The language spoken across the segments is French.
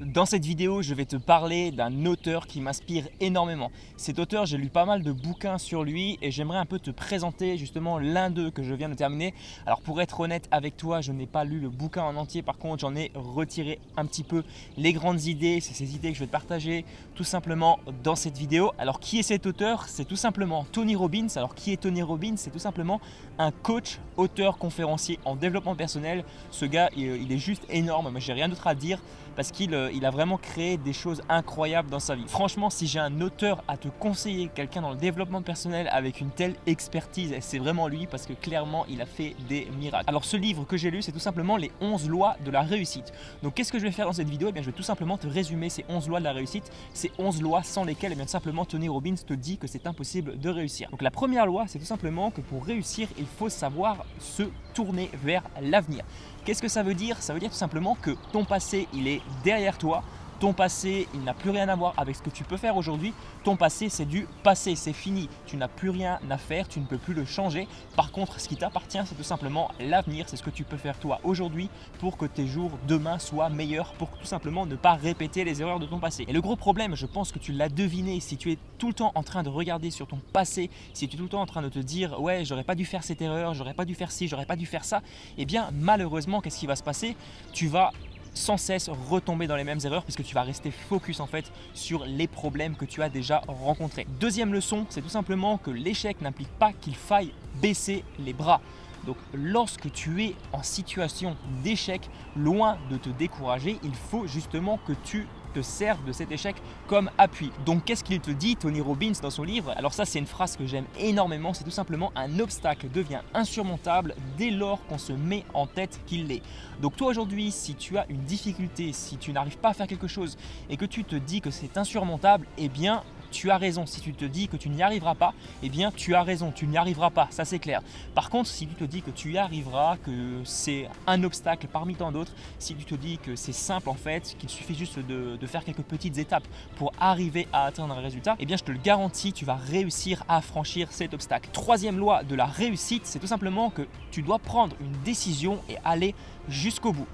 Dans cette vidéo, je vais te parler d'un auteur qui m'inspire énormément. Cet auteur, j'ai lu pas mal de bouquins sur lui et j'aimerais un peu te présenter justement l'un d'eux que je viens de terminer. Alors pour être honnête avec toi, je n'ai pas lu le bouquin en entier, par contre j'en ai retiré un petit peu les grandes idées. C'est ces idées que je vais te partager tout simplement dans cette vidéo. Alors qui est cet auteur? C'est tout simplement Tony Robbins. Alors qui est Tony Robbins? C'est tout simplement un coach, auteur, conférencier en développement personnel. Ce gars, il est juste énorme, moi j'ai rien d'autre à dire parce qu'il a vraiment créé des choses incroyables dans sa vie. Franchement, si j'ai un auteur à te conseiller, quelqu'un dans le développement personnel avec une telle expertise, c'est vraiment lui parce que clairement, il a fait des miracles. Alors ce livre que j'ai lu, c'est tout simplement les 11 lois de la réussite. Donc qu'est-ce que je vais faire dans cette vidéo? Eh bien, je vais tout simplement te résumer ces 11 lois de la réussite, ces 11 lois sans lesquelles, eh bien, simplement Tony Robbins te dit que c'est impossible de réussir. Donc la première loi, c'est tout simplement que pour réussir, il faut savoir se tourner vers l'avenir. Qu'est-ce que ça veut dire? Ça veut dire tout simplement que ton passé, il est derrière toi. Ton passé, il n'a plus rien à voir avec ce que tu peux faire aujourd'hui. Ton passé, c'est du passé, c'est fini. Tu n'as plus rien à faire, tu ne peux plus le changer. Par contre, ce qui t'appartient, c'est tout simplement l'avenir. C'est ce que tu peux faire toi aujourd'hui pour que tes jours demain soient meilleurs, pour tout simplement ne pas répéter les erreurs de ton passé. Et le gros problème, je pense que tu l'as deviné, si tu es tout le temps en train de regarder sur ton passé, si tu es tout le temps en train de te dire « ouais, j'aurais pas dû faire cette erreur, j'aurais pas dû faire ci, j'aurais pas dû faire ça », eh bien malheureusement, qu'est-ce qui va se passer? Tu vas sans cesse retomber dans les mêmes erreurs puisque tu vas rester focus en fait sur les problèmes que tu as déjà rencontrés. Deuxième leçon, c'est tout simplement que l'échec n'implique pas qu'il faille baisser les bras. Donc lorsque tu es en situation d'échec, loin de te décourager, il faut justement que tu te serves de cet échec comme appui. Donc qu'est-ce qu'il te dit Tony Robbins dans son livre? Alors ça, c'est une phrase que j'aime énormément, c'est tout simplement: un obstacle devient insurmontable dès lors qu'on se met en tête qu'il l'est. Donc toi aujourd'hui, si tu as une difficulté, si tu n'arrives pas à faire quelque chose et que tu te dis que c'est insurmontable, eh bien tu as raison. Si tu te dis que tu n'y arriveras pas, eh bien tu as raison, tu n'y arriveras pas, ça c'est clair. Par contre, si tu te dis que tu y arriveras, que c'est un obstacle parmi tant d'autres, si tu te dis que c'est simple en fait, qu'il suffit juste de faire quelques petites étapes pour arriver à atteindre un résultat, eh bien je te le garantis, tu vas réussir à franchir cet obstacle. Troisième loi de la réussite, c'est tout simplement que tu dois prendre une décision et aller jusqu'au bout.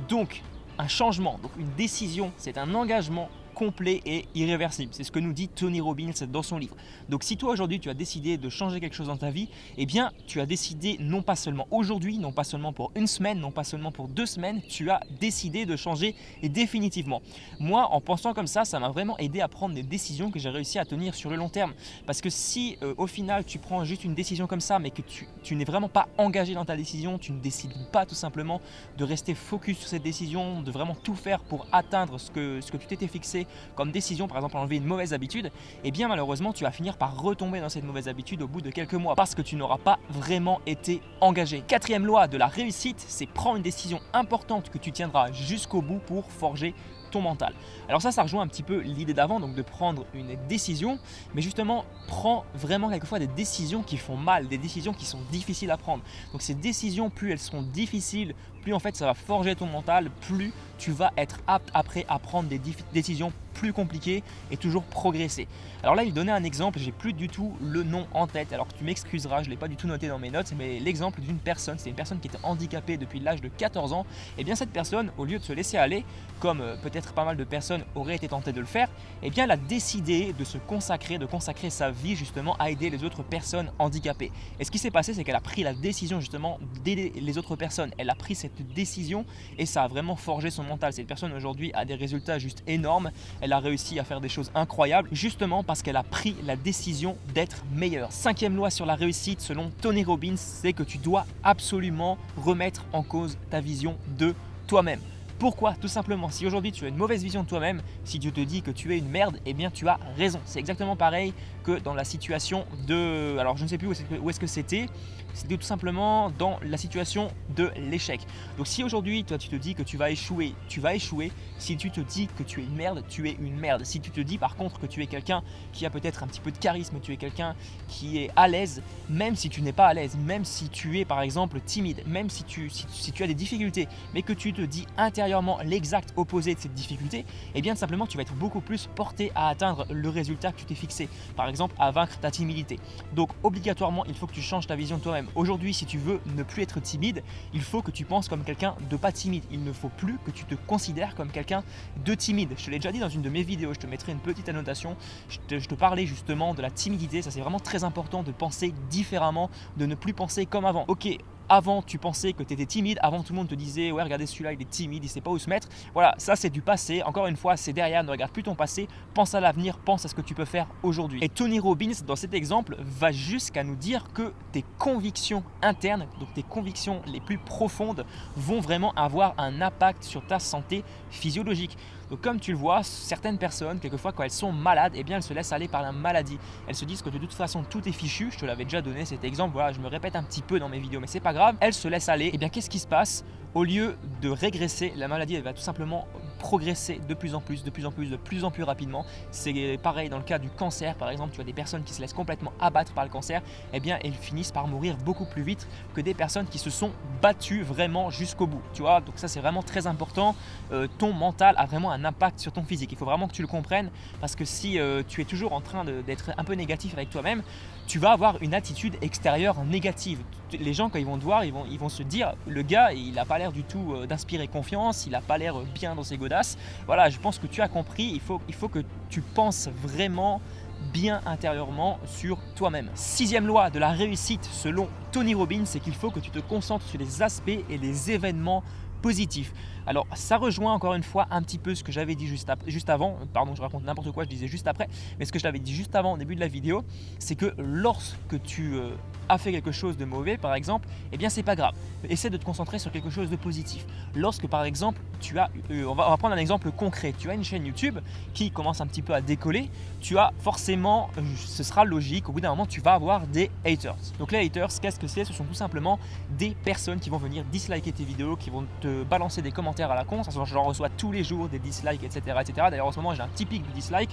Donc un changement, donc une décision, c'est un engagement complet et irréversible. C'est ce que nous dit Tony Robbins dans son livre. Donc si toi aujourd'hui tu as décidé de changer quelque chose dans ta vie, eh bien tu as décidé non pas seulement aujourd'hui, non pas seulement pour une semaine, non pas seulement pour 2 semaines, tu as décidé de changer et définitivement. Moi, en pensant comme ça m'a vraiment aidé à prendre des décisions que j'ai réussi à tenir sur le long terme. Parce que si au final tu prends juste une décision comme ça, mais que tu n'es vraiment pas engagé dans ta décision, tu ne décides pas tout simplement de rester focus sur cette décision, de vraiment tout faire pour atteindre ce que tu t'étais fixé comme décision, par exemple enlever une mauvaise habitude, eh bien malheureusement tu vas finir par retomber dans cette mauvaise habitude au bout de quelques mois parce que tu n'auras pas vraiment été engagé. Quatrième loi de la réussite, c'est prendre une décision importante que tu tiendras jusqu'au bout pour forger ton mental. Alors ça rejoint un petit peu l'idée d'avant, donc de prendre une décision, mais justement prends vraiment quelquefois des décisions qui font mal, des décisions qui sont difficiles à prendre. Donc ces décisions, plus elles seront difficiles, plus en fait ça va forger ton mental, plus tu vas être apte après à prendre des décisions plus compliquées et toujours progresser. Alors là, il donnait un exemple, j'ai plus du tout le nom en tête, alors tu m'excuseras, je ne l'ai pas du tout noté dans mes notes, mais l'exemple d'une personne, c'est une personne qui était handicapée depuis l'âge de 14 ans, et bien cette personne, au lieu de se laisser aller, comme peut-être pas mal de personnes auraient été tentées de le faire, et bien elle a décidé de se consacrer, de consacrer sa vie justement à aider les autres personnes handicapées. Et ce qui s'est passé, c'est qu'elle a pris la décision justement d'aider les autres personnes, elle a pris cette décision et ça a vraiment forgé son mental. Cette personne aujourd'hui a des résultats juste énormes, elle a réussi à faire des choses incroyables justement parce qu'elle a pris la décision d'être meilleure. Cinquième loi sur la réussite selon Tony Robbins, c'est que tu dois absolument remettre en cause ta vision de toi-même. Pourquoi? Tout simplement, si aujourd'hui tu as une mauvaise vision de toi-même, si tu te dis que tu es une merde, eh bien tu as raison. C'est exactement pareil que dans la situation de... Alors je ne sais plus où est-ce que c'était tout simplement dans la situation de l'échec. Donc si aujourd'hui toi tu te dis que tu vas échouer, tu vas échouer. Si tu te dis que tu es une merde, tu es une merde. Si tu te dis par contre que tu es quelqu'un qui a peut-être un petit peu de charisme, tu es quelqu'un qui est à l'aise, même si tu n'es pas à l'aise, même si tu es par exemple timide, même si tu as des difficultés, mais que tu te dis intérieurement intérieurement l'exact opposé de cette difficulté, et bien simplement tu vas être beaucoup plus porté à atteindre le résultat que tu t'es fixé. Par exemple, à vaincre ta timidité. Donc obligatoirement, il faut que tu changes ta vision de toi-même. Aujourd'hui, si tu veux ne plus être timide, il faut que tu penses comme quelqu'un de pas timide. Il ne faut plus que tu te considères comme quelqu'un de timide. Je te l'ai déjà dit dans une de mes vidéos, je te mettrai une petite annotation. Je te parlais justement de la timidité. Ça, c'est vraiment très important de penser différemment, de ne plus penser comme avant. Ok, avant tu pensais que tu étais timide, avant tout le monde te disait ouais regardez celui-là il est timide, il sait pas où se mettre. Voilà, ça c'est du passé, encore une fois c'est derrière, ne regarde plus ton passé, pense à l'avenir, pense à ce que tu peux faire aujourd'hui. Et Tony Robbins dans cet exemple va jusqu'à nous dire que tes convictions internes, donc tes convictions les plus profondes vont vraiment avoir un impact sur ta santé physiologique. Donc comme tu le vois, certaines personnes, quelquefois quand elles sont malades, eh bien elles se laissent aller par la maladie. Elles se disent que de toute façon tout est fichu, je te l'avais déjà donné cet exemple, voilà, je me répète un petit peu dans mes vidéos mais c'est pas grave. Elles se laissent aller, et bien qu'est-ce qui se passe? Au lieu de régresser, la maladie elle va tout simplement progresser de plus en plus, de plus en plus rapidement. C'est pareil dans le cas du cancer par exemple, tu as des personnes qui se laissent complètement abattre par le cancer, eh bien elles finissent par mourir beaucoup plus vite que des personnes qui se sont battues vraiment jusqu'au bout. Tu vois, donc ça c'est vraiment très important. Ton mental a vraiment un impact sur ton physique. Il faut vraiment que tu le comprennes parce que si tu es toujours en train d'être un peu négatif avec toi-même, tu vas avoir une attitude extérieure négative. Les gens quand ils vont te voir, ils vont se dire le gars il n'a pas l'air du tout d'inspirer confiance, il n'a pas l'air bien dans ses godasses. Voilà, je pense que tu as compris, il faut que tu penses vraiment bien intérieurement sur toi-même. Sixième loi de la réussite selon Tony Robbins, c'est qu'il faut que tu te concentres sur les aspects et les événements positifs. Alors ça rejoint encore une fois un petit peu ce que j'avais dit juste avant, pardon je raconte n'importe quoi, je disais juste après, mais ce que je t'avais dit juste avant au début de la vidéo, c'est que lorsque tu as fait quelque chose de mauvais par exemple, eh bien c'est pas grave, essaie de te concentrer sur quelque chose de positif. Lorsque par exemple tu as, on va prendre un exemple concret, tu as une chaîne YouTube qui commence un petit peu à décoller, tu as forcément, ce sera logique, au bout d'un moment tu vas avoir des haters. Donc les haters, qu'est-ce que c'est? Ce sont tout simplement des personnes qui vont venir disliker tes vidéos, qui vont te balancer des commentaires à la con, j'en reçois tous les jours des dislikes etc. D'ailleurs en ce moment j'ai un petit pic de dislike,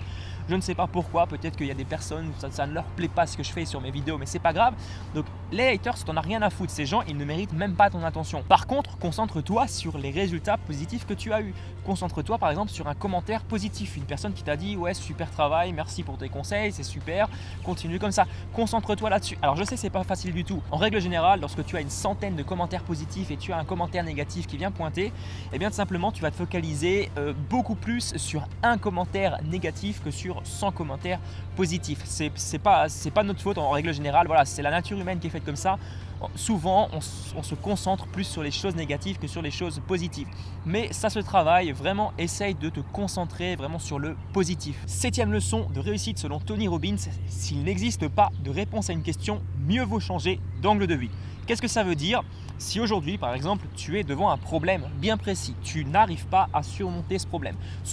je ne sais pas pourquoi, peut-être qu'il y a des personnes, ça ne leur plaît pas ce que je fais sur mes vidéos mais c'est pas grave. Donc les haters, t'en as rien à foutre, ces gens ils ne méritent même pas ton attention. Par contre concentre-toi sur les résultats positifs que tu as eu. Concentre-toi par exemple sur un commentaire positif, une personne qui t'a dit ouais super travail, merci pour tes conseils, c'est super, continue comme ça. Concentre-toi là-dessus. Alors je sais c'est pas facile du tout. En règle générale, lorsque tu as une centaine de commentaires positifs et tu as un commentaire négatif qui vient pointer, eh bien tout simplement tu vas te focaliser beaucoup plus sur un commentaire négatif que sur 100 commentaires positifs. C'est pas notre faute en règle générale, voilà, c'est la nature humaine qui est faite comme ça. Souvent on se concentre plus sur les choses négatives que sur les choses positives, mais ça se travaille, vraiment essaye de te concentrer vraiment sur le positif. Septième leçon de réussite selon Tony Robbins, s'il n'existe pas de réponse à une question, mieux vaut changer d'angle de vue. Qu'est-ce que ça veut dire? Si aujourd'hui par exemple tu es devant un problème bien précis, tu n'arrives pas à surmonter ce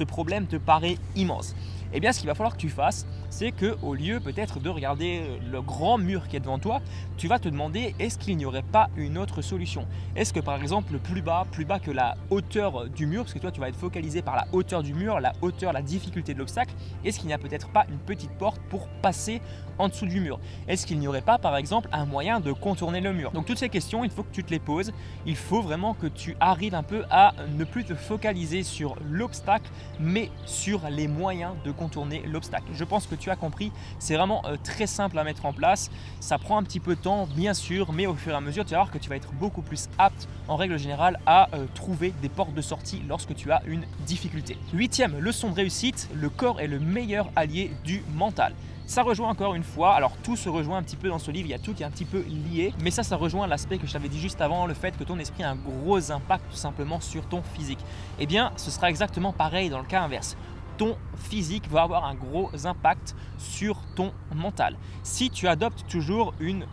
problème te paraît immense, eh bien ce qu'il va falloir que tu fasses, c'est qu'au lieu peut-être de regarder le grand mur qui est devant toi, tu vas te demander est-ce qu'il n'y aurait pas une autre solution? Est-ce que par exemple plus bas que la hauteur du mur, parce que toi tu vas être focalisé par la hauteur du mur, la hauteur, la difficulté de l'obstacle, est-ce qu'il n'y a peut-être pas une petite porte pour passer en dessous du mur? Est-ce qu'il n'y aurait pas par exemple un moyen de contourner le mur? Donc toutes ces questions, il faut que tu te les poses, il faut vraiment que tu arrives un peu à ne plus te focaliser sur l'obstacle, mais sur les moyens de contourner l'obstacle. Je pense que tu as compris, c'est vraiment très simple à mettre en place, ça prend un petit peu de temps bien sûr, mais au fur et à mesure tu vas voir que tu vas être beaucoup plus apte en règle générale à trouver des portes de sortie lorsque tu as une difficulté. Huitième leçon de réussite, le corps est le meilleur allié du mental. Ça rejoint encore une fois, alors tout se rejoint un petit peu dans ce livre, il y a tout qui est un petit peu lié, mais ça rejoint l'aspect que je t'avais dit juste avant, le fait que ton esprit a un gros impact tout simplement sur ton physique. Eh bien, ce sera exactement pareil dans le cas inverse. Ton physique va avoir un gros impact sur ton mental. Si tu adoptes toujours une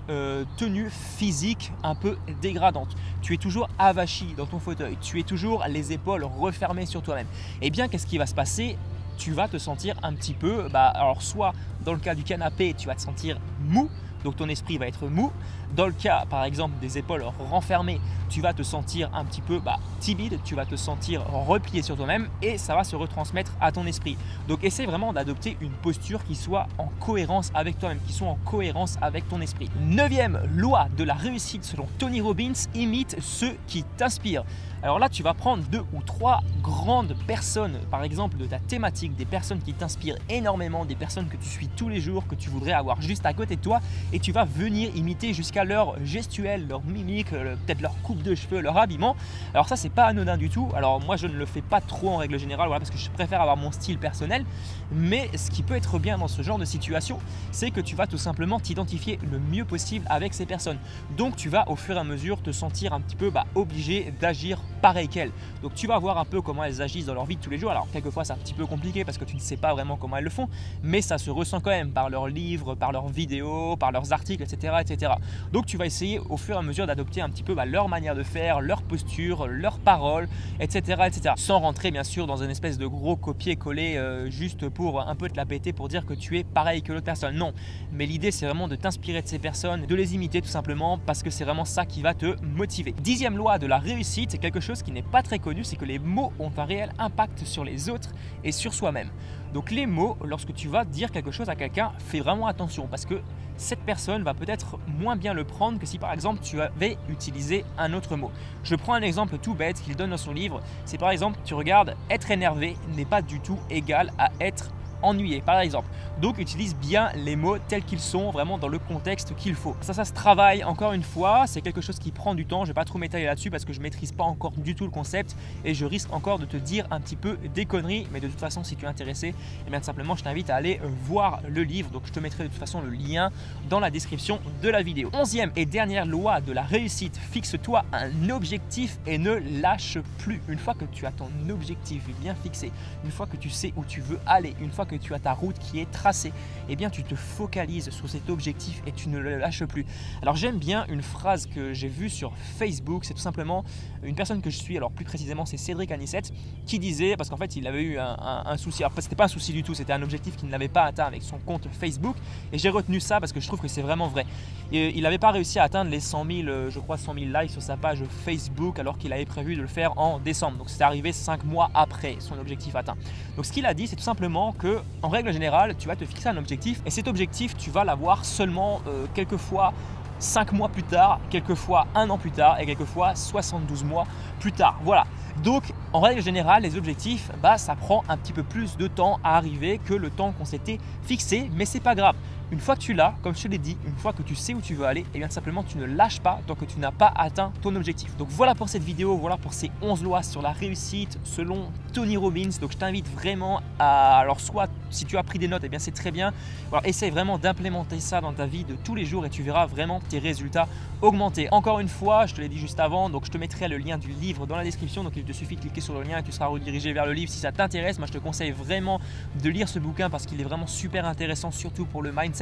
tenue physique un peu dégradante, tu es toujours avachi dans ton fauteuil, tu es toujours les épaules refermées sur toi-même, eh bien qu'est-ce qui va se passer? Tu vas te sentir un petit peu, alors soit dans le cas du canapé, tu vas te sentir mou, donc ton esprit va être mou. Dans le cas par exemple des épaules renfermées, tu vas te sentir un petit peu timide, tu vas te sentir replié sur toi-même et ça va se retransmettre à ton esprit. Donc essaie vraiment d'adopter une posture qui soit en cohérence avec toi-même, qui soit en cohérence avec ton esprit. 9e loi de la réussite selon Tony Robbins, imite ceux qui t'inspirent. Alors là, tu vas prendre 2 ou 3 grandes personnes, par exemple de ta thématique, des personnes qui t'inspirent énormément, des personnes que tu suis tous les jours, que tu voudrais avoir juste à côté de toi, et tu vas venir imiter jusqu'à leur gestuelle, leur mimique, peut-être leur coupe de cheveux, leur habillement. Alors ça, c'est pas anodin du tout. Alors moi, je ne le fais pas trop en règle générale, voilà, parce que je préfère avoir mon style personnel. Mais ce qui peut être bien dans ce genre de situation, c'est que tu vas tout simplement t'identifier le mieux possible avec ces personnes. Donc tu vas au fur et à mesure te sentir un petit peu obligé d'agir pareil qu'elles. Donc tu vas voir un peu comment elles agissent dans leur vie de tous les jours. Alors quelquefois c'est un petit peu compliqué parce que tu ne sais pas vraiment comment elles le font, mais ça se ressent quand même par leurs livres, par leurs vidéos, par leurs articles, etc., etc. Donc tu vas essayer au fur et à mesure d'adopter un petit peu leur manière de faire, leur posture, leurs paroles, etc., etc. Sans rentrer bien sûr dans une espèce de gros copier-coller juste pour un peu te la péter pour dire que tu es pareil que l'autre personne. Non, mais l'idée c'est vraiment de t'inspirer de ces personnes, de les imiter tout simplement parce que c'est vraiment ça qui va te motiver. 10e loi de la réussite, c'est quelque chose qui n'est pas très connu, c'est que les mots ont un réel impact sur les autres et sur soi-même. Donc les mots, lorsque tu vas dire quelque chose à quelqu'un, fais vraiment attention parce que cette personne va peut-être moins bien le prendre que si par exemple tu avais utilisé un autre mot. Je prends un exemple tout bête qu'il donne dans son livre, c'est par exemple, tu regardes, être énervé n'est pas du tout égal à être ennuyé par exemple. Donc utilise bien les mots tels qu'ils sont, vraiment dans le contexte qu'il faut. Ça se travaille encore une fois, c'est quelque chose qui prend du temps, je ne vais pas trop m'étaler là-dessus parce que je ne maîtrise pas encore du tout le concept et je risque encore de te dire un petit peu des conneries, mais de toute façon si tu es intéressé, eh bien simplement je t'invite à aller voir le livre, donc je te mettrai de toute façon le lien dans la description de la vidéo. 11e et dernière loi de la réussite, fixe-toi un objectif et ne lâche plus. Une fois que tu as ton objectif bien fixé, une fois que tu sais où tu veux aller, une fois que tu as ta route qui est tracée, eh bien tu te focalises sur cet objectif et tu ne le lâches plus. Alors j'aime bien une phrase que j'ai vue sur Facebook, c'est tout simplement une personne que je suis, alors plus précisément c'est Cédric Anissette, qui disait, parce qu'en fait il avait eu un souci, alors c'était pas un souci du tout, c'était un objectif qu'il n'avait pas atteint avec son compte Facebook et j'ai retenu ça parce que je trouve que c'est vraiment vrai. Et il n'avait pas réussi à atteindre les 100 000, je crois 100 000 likes sur sa page Facebook alors qu'il avait prévu de le faire en décembre, donc c'est arrivé 5 mois après son objectif atteint. Donc ce qu'il a dit c'est tout simplement que en règle générale tu vas te fixer un objectif et cet objectif tu vas l'avoir seulement quelquefois 5 mois plus tard, quelquefois 1 an plus tard et quelquefois 72 mois plus tard. Voilà. Donc en règle générale les objectifs ça prend un petit peu plus de temps à arriver que le temps qu'on s'était fixé, mais c'est pas grave. Une fois que tu l'as, comme je te l'ai dit, une fois que tu sais où tu veux aller, et bien simplement tu ne lâches pas tant que tu n'as pas atteint ton objectif. Donc voilà pour cette vidéo, voilà pour ces 11 lois sur la réussite selon Tony Robbins. Donc je t'invite vraiment à, alors soit si tu as pris des notes, et bien c'est très bien. Alors essaye vraiment d'implémenter ça dans ta vie de tous les jours et tu verras vraiment tes résultats augmenter. Encore une fois, je te l'ai dit juste avant, donc je te mettrai le lien du livre dans la description. Donc il te suffit de cliquer sur le lien et tu seras redirigé vers le livre si ça t'intéresse. Moi je te conseille vraiment de lire ce bouquin parce qu'il est vraiment super intéressant, surtout pour le mindset.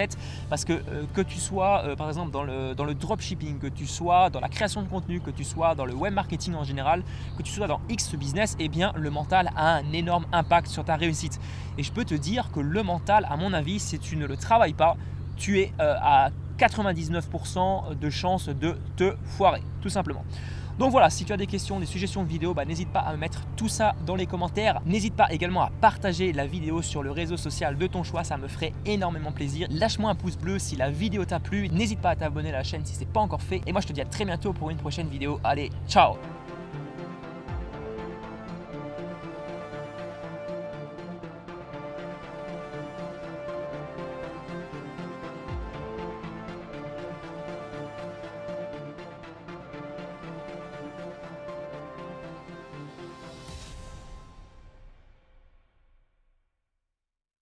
Parce que tu sois par exemple dans le dropshipping, que tu sois dans la création de contenu, que tu sois dans le web marketing en général, que tu sois dans X business, eh bien le mental a un énorme impact sur ta réussite. Et je peux te dire que le mental, à mon avis, si tu ne le travailles pas, tu es à 99% de chances de te foirer, tout simplement. Donc voilà, si tu as des questions, des suggestions de vidéos, n'hésite pas à me mettre tout ça dans les commentaires. N'hésite pas également à partager la vidéo sur le réseau social de ton choix, ça me ferait énormément plaisir. Lâche-moi un pouce bleu si la vidéo t'a plu. N'hésite pas à t'abonner à la chaîne si ce n'est pas encore fait. Et moi, je te dis à très bientôt pour une prochaine vidéo. Allez, ciao!